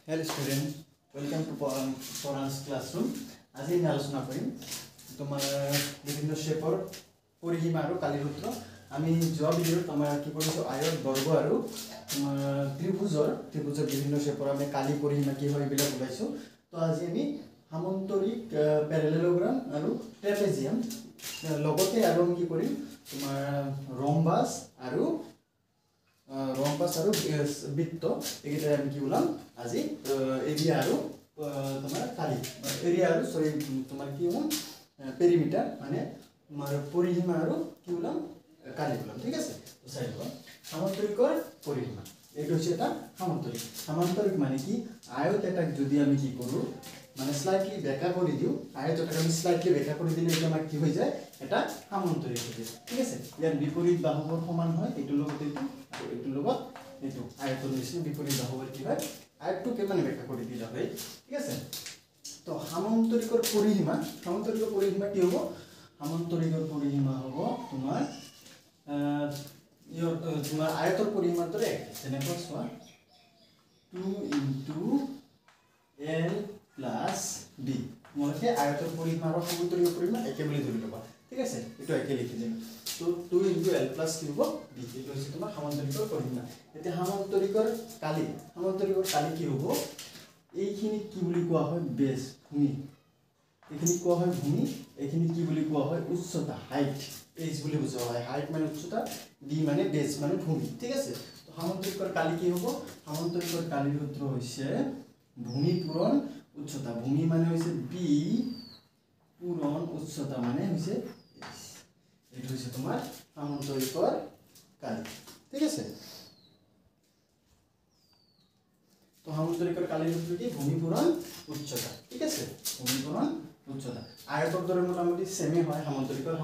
Hello student, welcome to Poran's classroom. আজি আমি আলোচনা কৰিম তোমাৰ বিভিন্ন শেপৰ পৰিসীমা আৰু কালিৰ সূত্ৰ। আমি যোৱা ভিডিঅ'ত আমাৰ কি কৰিছো আয়ত বৰ্গ আৰু ত্ৰিভুজৰ বিভিন্ন শেপৰ আমি কালি পৰিসীমা কি হয় বিলা ওলাইছো। তো আজি আমি সামান্তৰিক প্যাৰালেলোগ্ৰাম আৰু ট্ৰেপেজিয়াম লগতে আৰু আমি কি কৰিম তোমাৰ ৰম্বাস আৰু বৃত্ত এইটা আমি কি বললাম আজি এৰিয়া আৰু তোমাৰ কালি এৰিয়া আৰু সৰি তোমাৰ কি বললাম পেৰিমিটাৰ মানে তোমাৰ পৰিসীমা আৰু কি বললাম কালি বললাম। ঠিক আছে, তো সাইড সামান্তরিকর পরিসীমা এটা হচ্ছে এটা সামান্তরিক মানে কি আয়ত এটা যদি আমি কি করব মানে স্লাইটলি ব্যাখ্যা করে দিও আয়তটাকে আমি স্লাইটলি ব্যাখ্যা করে দিলে এটা আমার কি হয়ে যায় এটা সামান্তরিক হয়ে যায়। ঠিক আছে, ইয়ার বিপরীত বাহুর সমান হয় এটার লগত এইটো আর এটার লগত এইটো আয়তর নিচিনা বিপরীত বাহুর কি হয় আয়তটোকে মানে ব্যাখ্যা করে দিলে হয়। ঠিক আছে, তো সামান্তরিকর পরিসীমা কি হব সামান্তরিকর পরিসীমা হব তোমার তোমার আয়তর পরিসীমার দরে এক যেনেকৈ চোৱা 2 * L + B তোমালোকে আয়তৰ পৰিসীমা আৰু সামান্তৰিকৰ পৰিসীমা একে বুলি ধৰি লবা। ঠিক আছে, এটো একে লিখি দিম। তো 2 * L + কি হব B এটো হৈছে তোমাৰ সামান্তৰিকৰ পৰিসীমা। এতিয়া সামান্তৰিকৰ কালি কি হব এইখিনি কি বুলি কোৱা হয় বেস ভূমি, এইখিনি কোৱা হয় ভূমি, এইখিনি কি বুলি কোৱা হয় উচ্চতা হাইট এইচ বুলি বুজোৱা হয়। হাইট মানে উচ্চতা, বি মানে বেস মানে ভূমি। ঠিক আছে, তো সামান্তরিকর কালি কি হব সামান্তরিকর কালিৰ সূত্ৰ হৈছে ভূমি পূৰণ উচ্চতা। ভূমি মানে হৈছে বি পূৰণ উচ্চতা মানে হৈছে এইটো হৈছে তোমাৰ সামান্তরিকর কালি। ঠিক আছে, তো সামান্তরিকর কালির সূত্র কি ভূমি পূরণ উচ্চতা। ঠিক আছে, ভূমি পূরণ উচ্চতা আয়তর দরে মোটামুটি সেমে হয়। সামান্তরিকর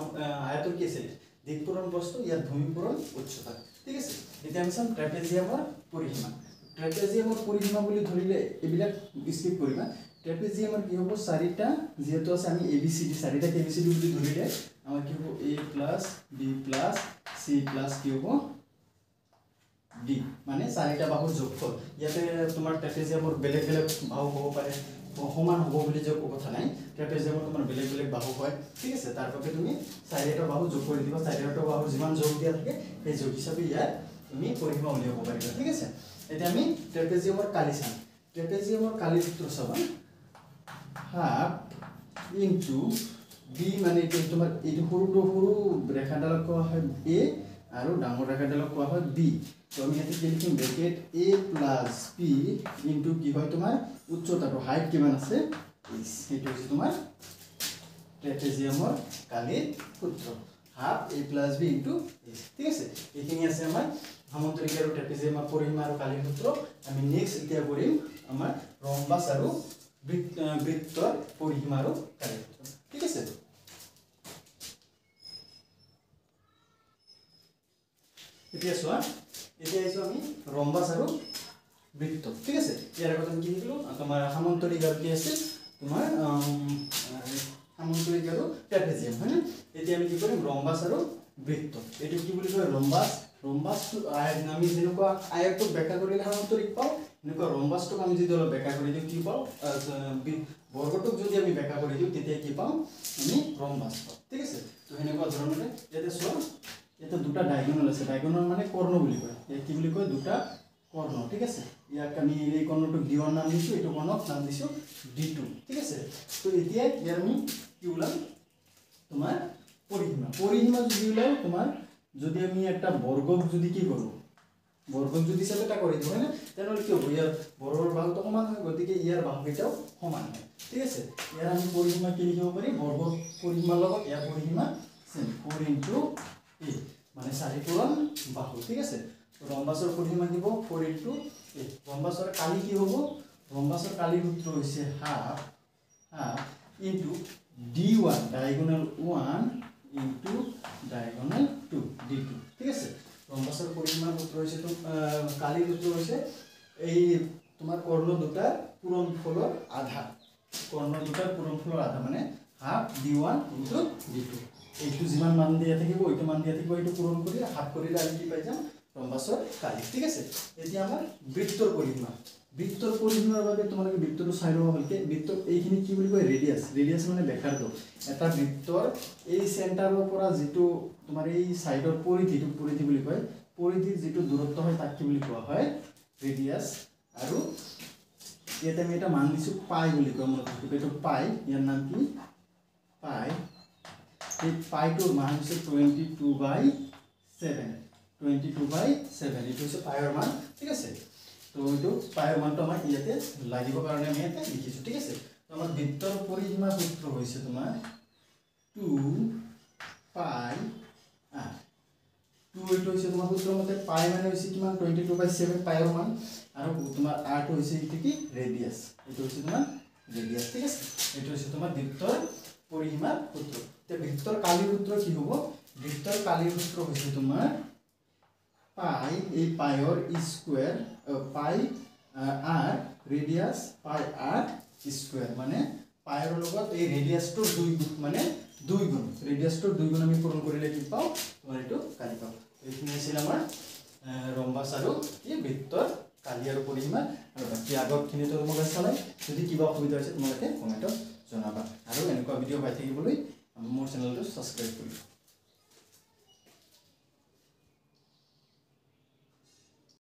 আয়তর কি আছে দিক পূরণ বস্তু ইয়াত ভূমি পূরণ উচ্চতা। ঠিক আছে, এতিয়া আমি চাম ট্ৰেপেজিয়ামৰ পৰিসীমা। ট্ৰেপেজিয়ামৰ পৰিসীমা বুলি ধৰিলে এইবিলাক স্কিপ কৰিবা। ট্ৰেপেজিয়ামৰ কি হ'ব চাৰিটা যেহেতু আছে আমি ABCD চাৰিটা ABCD বুলি ধৰিলে আমাৰ কি হ'ব A + B + C + কি হ'ব D মানে চাৰিটা বাহুৰ যোগফল। ইয়াতে তোমাৰ ট্ৰেপেজিয়ামৰ বেলেগ বেলেগ বাহু হ'ব পাৰে, সমান হ'ব বুলি যে কথা নাই। ট্ৰেপেজিয়ামৰ তোমাৰ বেলেগ বেলেগ বাহু হয়। ঠিক আছে, তাৰ বাবে তুমি চাৰিটা বাহু যোগ কৰি দিবা। চাৰিটা বাহু যিমান যোগ দিয়া থাকে সেই যোগ হিচাপে ইয়াত তুমি পৰিসীমা উলিয়াব পাৰিবা। ঠিক আছে, এতিয়া আমি ট্ৰেপেজিয়ামৰ কালি চাম। ট্ৰেপেজিয়ামৰ কালিৰ সূত্ৰ চাবা হাফ ইনটু বি মানে এইটো তোমাৰ এইটো সৰু ৰেখাডালক কোৱা হয় A আৰু ডাঙৰ ৰেখাডালক কোৱা হয় B। তো আমি ইয়াতে কি লিখিম ব্ৰেকেট A + P ইনটু কি হয় তোমাৰ উচ্চতাটো হাইট কিমান আছে এইটো হৈছে তোমাৰ ট্ৰেপেজিয়ামৰ কালিৰ সূত্ৰ half A + B into A। ঠিক আছে, এইখিনি আছে আমাৰ সামান্তৰিক আৰু ট্ৰেপেজিয়ামৰ পৰিসীমা আৰু কালিৰ সূত্ৰ। আমি নেক্সট এতিয়া কৰিম আমাৰ ৰম্বাস আৰু বৃত্তৰ পৰিসীমা আৰু কালিৰ সূত্ৰ। ঠিক আছে, এতিয়া চোৱা এতিয়া আইছো আমি ৰম্বাস আৰু বৃত্ত। ঠিক আছে, ইয়াৰ আগত আমি কি লিখিলো তোমাৰ সামান্তৰিক আৰু কি আছে তোমাৰ সামান্তৰিক আৰু ট্ৰেপেজিয়াম হয় না। এতিয়া আমি কি কৰিম ৰম্বাস আৰু বৃত্ত। এটো কি বুলি কয় ৰম্বাসটো আমি যেনেকুৱা আয়তক ব্যাখ্যা কৰিলে সামান্তৰিক পাওঁ এনেকুৱা ৰম্বাসটোক আমি যদি অলপ ব্যাখ্যা কৰি দিওঁ কি পাওঁ বৰ্গটোক যদি আমি ব্যাখ্যা কৰি দিওঁ তেতিয়া কি পাওঁ আমি ৰম্বাস পাওঁ। ঠিক আছে, তো এনেকুৱা ধৰণে ইয়াতে চোৱা এটা দুটা ডায়াগোনাল আছে। ডায়াগোনাল মানে কৰ্ণ বুলি কয়। ইয়াক কি বুলি কয় দুটা কৰ্ণ। ঠিক আছে, ইয়াক আমি এই কৰ্ণটোক D1 নাম দিছো, এইটো কৰ্ণক নাম দিছো D2। ঠিক আছে, তো এতিয়া ইয়াৰ আমি কি ওলাম তোমাৰ পৰিসীমা যদি ওলাও তোমাৰ যদি আমি একটা বৰ্গক যদি কি কৰো বৰ্গক যদি চেপেটা কৰি দিওঁ হয় না তেনেহ'লে কি হ'ব ইয়াৰ বৰ্গৰ বাহুটো সমান হয়, গতিকে ইয়াৰ বাহুকেইটাও সমান হয়। ঠিক আছে, ইয়াৰ আমি পৰিসীমা কি লিখিব পাৰি বৰ্গৰ পৰিসীমাৰ লগত ইয়াৰ পৰিসীমা সেম 4 * A মানে 4 পূৰণ বাহু। ঠিক আছে, ৰম্বাসৰ পৰিসীমা কি হ'ব 4 * A। ৰম্বাসৰ কালি কি হ'ব ৰম্বাসৰ কালিৰ সূত্ৰ হৈছে half into D1 diagonal 1 into diagonal 2 D2। ঠিক আছে, ৰম্বাসৰ পৰিসীমাৰ সূত্ৰ হৈছে কালিৰ সূত্ৰ হৈছে এই তোমাৰ কৰ্ণ দুটাৰ পূৰণফলৰ আধা। কৰ্ণ দুটাৰ পূৰণফলৰ আধা মানে হাফ D1 ইনটু D2। এইটো যিমান মান দিয়া থাকিব এইটো মান দিয়া থাকিব, এইটো পূৰণ কৰিলে হাফ কৰিলে আমি কি পাই যাম ৰম্বাসৰ কালি। ঠিক আছে, এতিয়া আমাৰ বৃত্তৰ পৰিসীমা বৃত্তৰ পৰিসীমাৰ বাবে তোমালোকে বৃত্তটো চাই ল'ব ভালকে বৃত্ত এইখিনি কি বুলি কয় ৰেডিয়াছ মানে ব্যাসাৰ্ধ এটা বৃত্তৰ এই চেণ্টাৰৰ পৰা যেটো তোমাৰ এই সাইডৰ পৰিধি বুলি কয় পৰিধিৰ যেটো দূৰত্ব হয় তাক কি বুলি কোৱা হয় ৰেডিয়াছ আৰু ইয়াতে আমি এটা মান দিছো পাই বুলি কয় মনত ৰাখিব এটো পাই ইয়াৰ নাম কি পাই এই পাইটোৰ মান হৈছে 22/7 এটো হৈছে পাইৰ মান ঠিক আছে তো এটো পাইৰ মানটো আমাৰ ইয়াতে লাগিব কাৰণে আমি এটা লিখিছো ঠিক আছে তো আমাৰ বৃত্তৰ পৰিসীমা সূত্ৰ হৈছে তোমাৰ 2 পাই r 2 এটো হৈছে তোমাৰ সূত্ৰৰ মতে পাই মানে হৈছে কিমান 22/7 পাইৰ মান আৰু তোমাৰ r টো হৈছে কি ৰেডিয়াছ এটো হৈছে তোমাৰ ৰেডিয়াছ ঠিক আছে এটো হৈছে তোমাৰ বৃত্তৰ পৰিসীমা সূত্ৰ তে বৃত্তৰ কালিৰ সূত্ৰ কি হ'ব বৃত্তৰ কালিৰ সূত্ৰ হৈছে তোমাৰ পাই এই পাইৰ স্কয়াৰ পাই r ৰেডিয়াছ পাই r স্কয়াৰ মানে পাইৰ লগত এই ৰেডিয়াছটোৰ 2 গুণ মানে 2 গুণ ৰেডিয়াছটোৰ 2 গুণ আমি পূৰণ কৰিলে কি পাও তোমাৰ এটো কালি পাও এইখিনি আছিল আমাৰ ৰম্বাস আৰু কি বৃত্তৰ কালি আৰু পৰিসীমা আৰু বাকি আগৰখিনি তো তোমালোকে চালাই যদি কিবা অসুবিধা হৈছে তোমালোকে কমেন্টত জনাবা আৰু এনেকুৱা ভিডিও পাই থাকিবলৈ মোৰ চেনেলটো সাবস্ক্ৰাইব কৰিবা।